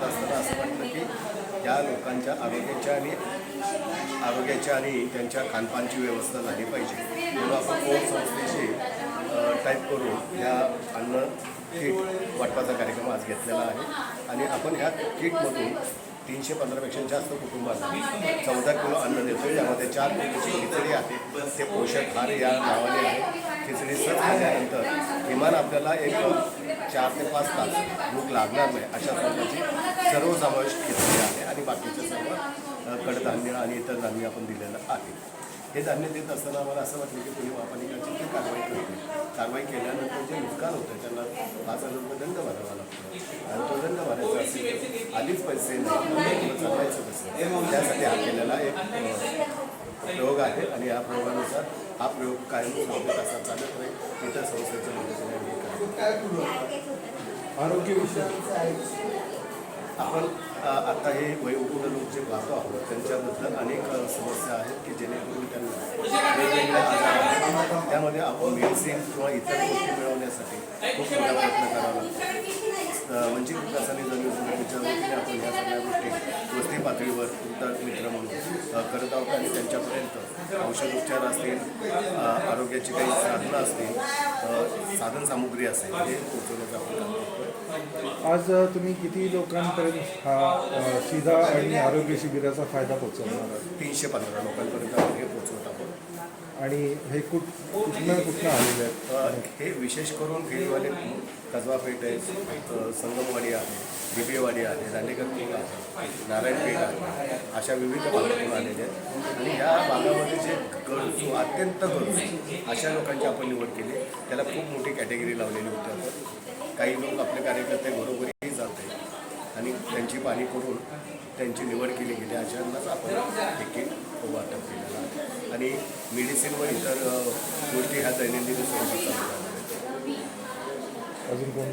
असताना असं वाटलं की या लोकांच्या आरोग्याच्या आणि त्यांच्या खानपानची व्यवस्था झाली पाहिजे. म्हणून आपण कोण संस्थेशी टाईप करून या अन्न किट वाटपाचा कार्यक्रम आज घेतलेला आहे आणि आपण ह्या किटमधून 315पेक्षा जास्त कुटुंबांना 14 किलो अन्न देतो. त्यामध्ये 4 किलोची खिचडी आहे, ते पोषक आहार या नावाने आहे. खिचडी सच खाल्ल्यानंतर किमान आपल्याला एक 4 ते 5 तास भूक लागणार नाही अशा प्रकारची सर्वसमावेश खिचडी आहे आणि बाकीचं सर्व कडधान्य आणि इतर धान्य आपण दिलेलं आहे. हे धान्य देत असताना आम्हाला असं वाटलं की पुणे महापालिकाची ती कारवाई करते. कारवाई केल्यानंतर जे नुकसान होतं त्यांना 5,000 रुपये दंड भरावा लागतो आणि तो दंड भरायचा असेल आधीच पैसे नाही चालवायचं कसं, त्यासाठी हा केलेला एक प्रयोग आहे आणि या प्रयोगानुसार हा प्रयोग कायमस्वरूपी असा चालत राहील. इतर संस्थेच्या मदतीने आरोग्यविषयक आपण आता हे वयोवृद्ध लोक जे पाहतो आहोत त्यांच्याबद्दल अनेक समस्या आहेत की जेणेकरून त्यांना वेगवेगळे आजार आहेत. त्यामध्ये आपण मेडिसिन किंवा इतर गोष्टी मिळवण्यासाठी खूप मोठा प्रयत्न करावा लागतो. वंचित विकासाने जमीन सुधारणेच्या वतीने आपण ह्या सगळ्या गोष्टी वस्ती पातळीवर मित्र म्हणून करत आहोत आणि त्यांच्यापर्यंत औषधोपचार असतील, आरोग्याची काही साधनं असतील, साधनसामुग्री असेल हे पोहोचवण्याचा आपण काम करतो. आज तुम्ही किती लोकांपर्यंत हा सीधा आणि आरोग्य शिबिराचा फायदा पोहोचवणार आहात? 315 लोकांपर्यंत आपण हे पोहोचवत आहोत. आणि हे कुठनं आलेले आहेत? हे विशेष करून फेरीवाले कसबा पेठ आहे, संगमवाडी आहे, बिबेवाडी आहे, दांडेकर पेठ आहे, नारायणपेठ आहे, अशा विविध भागातून आलेले आहेत. आणि ह्या भागामध्ये जे गरजू अत्यंत गरजू अशा लोकांची आपण निवड केली. त्याला खूप मोठी कॅटेगरी लावलेली होती. आपण काही लोक आपले कार्यकर्ते घरोघरीही जाते आणि त्यांची पाहणी करून त्यांची निवड केली गेली. अशांनाच आपण हे किट वाटप केलेलं आहे आणि मेडिसिन व इतर गोष्टी ह्या दैनंदिन स्वरूपात चालू आहेत. अजून कोण?